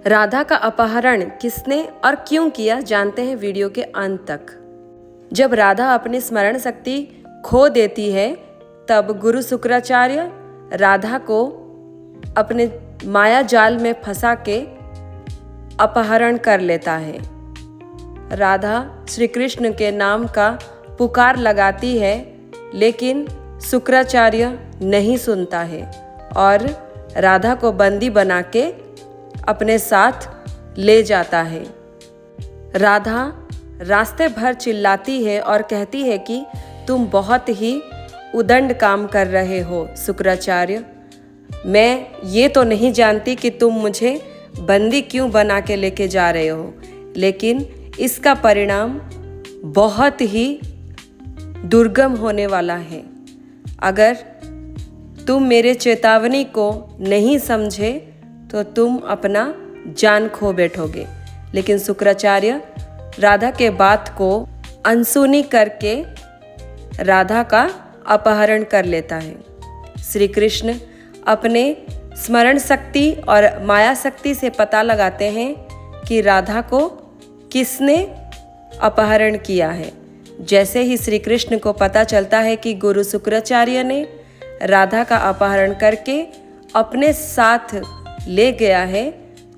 राधा का अपहरण किसने और क्यों किया, जानते हैं वीडियो के अंत तक। जब राधा अपनी स्मरण शक्ति खो देती है तब गुरु शुक्राचार्य राधा को अपने माया जाल में फंसा के अपहरण कर लेता है। राधा श्री कृष्ण के नाम का पुकार लगाती है, लेकिन शुक्राचार्य नहीं सुनता है और राधा को बंदी बना के अपने साथ ले जाता है। राधा रास्ते भर चिल्लाती है और कहती है कि तुम बहुत ही उदंड काम कर रहे हो शुक्राचार्य। मैं ये तो नहीं जानती कि तुम मुझे बंदी क्यों बना के लेके जा रहे हो, लेकिन इसका परिणाम बहुत ही दुर्गम होने वाला है। अगर तुम मेरे चेतावनी को नहीं समझे तो तुम अपना जान खो बैठोगे। लेकिन शुक्राचार्य राधा के बात को अनसुनी करके राधा का अपहरण कर लेता है। श्री कृष्ण अपने स्मरण शक्ति और माया शक्ति से पता लगाते हैं कि राधा को किसने अपहरण किया है। जैसे ही श्री कृष्ण को पता चलता है कि गुरु शुक्राचार्य ने राधा का अपहरण करके अपने साथ ले गया है,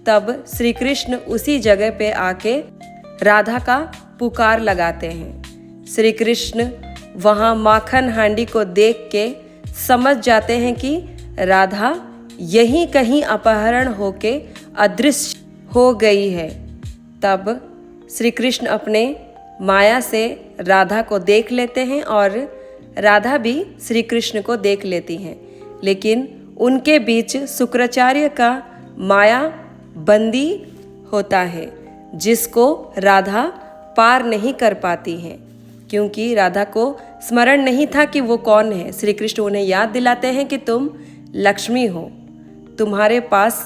तब श्री कृष्ण उसी जगह पे आके राधा का पुकार लगाते हैं। श्री कृष्ण वहाँ माखन हांडी को देख के समझ जाते हैं कि राधा यहीं कहीं अपहरण होके अदृश्य हो गई है। तब श्री कृष्ण अपने माया से राधा को देख लेते हैं और राधा भी श्री कृष्ण को देख लेती हैं, लेकिन उनके बीच शुक्राचार्य का माया बंदी होता है, जिसको राधा पार नहीं कर पाती है, क्योंकि राधा को स्मरण नहीं था कि वो कौन है। श्री कृष्ण उन्हें याद दिलाते हैं कि तुम लक्ष्मी हो, तुम्हारे पास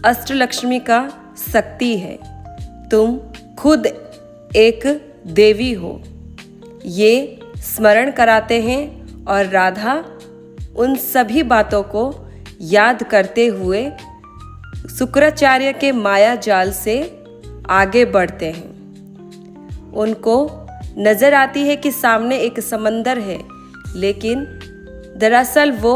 अष्टलक्ष्मी का शक्ति है, तुम खुद एक देवी हो। ये स्मरण कराते हैं और राधा उन सभी बातों को याद करते हुए शुक्राचार्य के माया जाल से आगे बढ़ते हैं। उनको नजर आती है कि सामने एक समंदर है, लेकिन दरअसल वो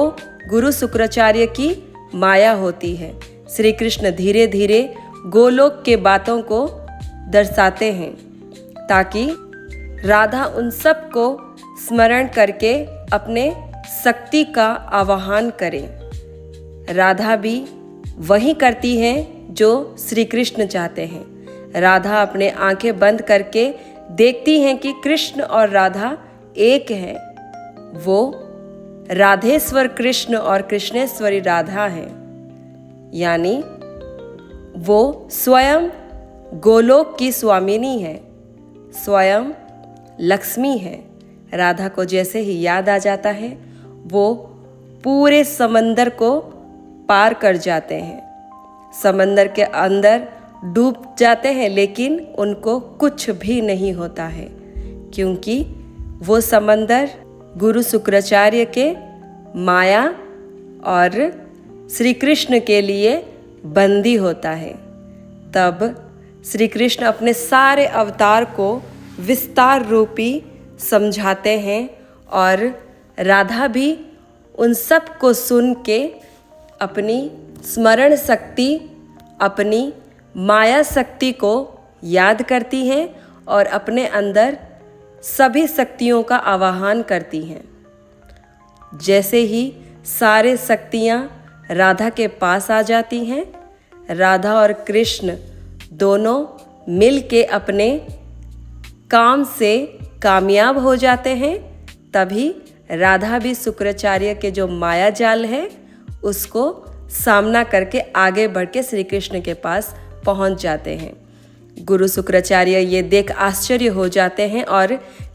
गुरु शुक्राचार्य की माया होती है। श्री कृष्ण धीरे धीरे गोलोक के बातों को दर्शाते हैं ताकि राधा उन सब को स्मरण करके अपने शक्ति का आवाहन करे। राधा भी वही करती है जो श्री कृष्ण चाहते हैं। राधा अपने आंखें बंद करके देखती हैं कि कृष्ण और राधा एक हैं। वो राधेश्वर कृष्ण और कृष्णेश्वरी राधा हैं, यानी वो स्वयं गोलोक की स्वामिनी है, स्वयं लक्ष्मी है। राधा को जैसे ही याद आ जाता है, वो पूरे समंदर को पार कर जाते हैं, समंदर के अंदर डूब जाते हैं, लेकिन उनको कुछ भी नहीं होता है, क्योंकि वो समंदर गुरु शुक्राचार्य के माया और श्री कृष्ण के लिए बंदी होता है। तब श्री कृष्ण अपने सारे अवतार को विस्तार रूपी समझाते हैं और राधा भी उन सब को सुन के अपनी स्मरण शक्ति, अपनी माया शक्ति को याद करती हैं और अपने अंदर सभी शक्तियों का आवाहन करती हैं। जैसे ही सारे शक्तियाँ राधा के पास आ जाती हैं, राधा और कृष्ण दोनों मिल के अपने काम से कामयाब हो जाते हैं। तभी राधा भी शुक्राचार्य के जो माया जाल है उसको सामना करके आगे बढ़ के श्री कृष्ण के पास पहुंच जाते हैं। गुरु शुक्राचार्य ये देख आश्चर्य हो जाते हैं और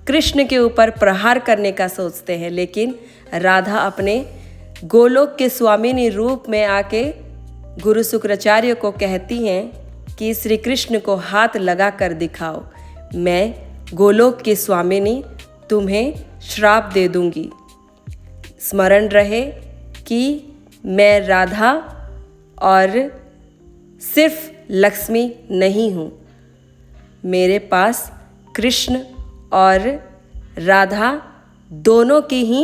कृष्ण के ऊपर प्रहार करने का सोचते हैं, लेकिन राधा अपने गोलोक के स्वामिनी रूप में आके गुरु शुक्राचार्य को कहती हैं कि श्री कृष्ण को हाथ लगा कर दिखाओ, मैं गोलोक की स्वामिनी तुम्हें श्राप दे दूंगी। स्मरण रहे कि मैं राधा और सिर्फ लक्ष्मी नहीं हूँ, मेरे पास कृष्ण और राधा दोनों की ही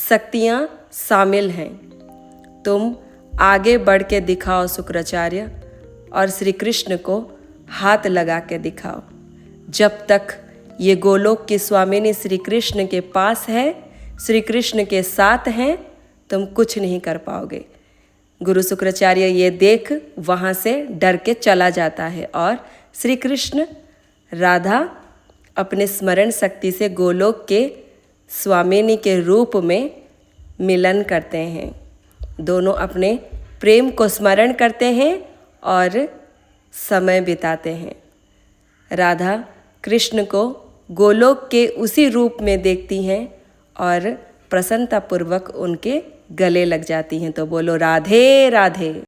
शक्तियाँ शामिल हैं। तुम आगे बढ़ के दिखाओ शुक्राचार्य, और श्री कृष्ण को हाथ लगा के दिखाओ। जब तक ये गोलोक की स्वामिनी श्री कृष्ण के पास है, श्री कृष्ण के साथ हैं, तुम कुछ नहीं कर पाओगे। गुरु शुक्राचार्य ये देख वहाँ से डर के चला जाता है और श्री कृष्ण राधा अपने स्मरण शक्ति से गोलोक के स्वामिनी के रूप में मिलन करते हैं। दोनों अपने प्रेम को स्मरण करते हैं और समय बिताते हैं। राधा कृष्ण को गोलोक के उसी रूप में देखती हैं और प्रसन्नतापूर्वक उनके गले लग जाती हैं। तो बोलो राधे राधे।